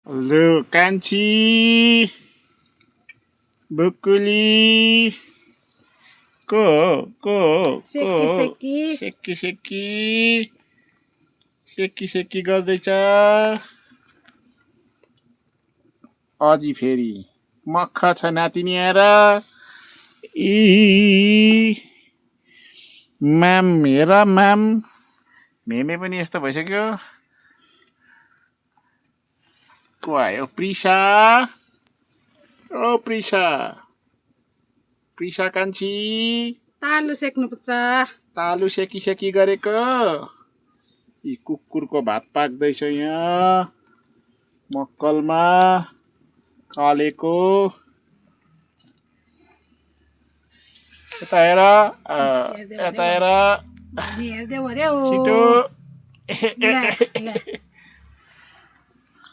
hello कान्छी बुकुली को सेकी गर्दैछ अझै फेरि मख छ नातिनी आएर म्याम हेर म्याम मेमे पनि यस्तो भइसक्यो को आयो प्रिसा ओ प्रिसा कान्छी तालु सेक्नुपर्छ तालु सेकी गरेको यी कुकुरको भात पाक्दैछ यहाँ मक्कलमा कालेको यता हेर हेर्देऊ अरे छिटो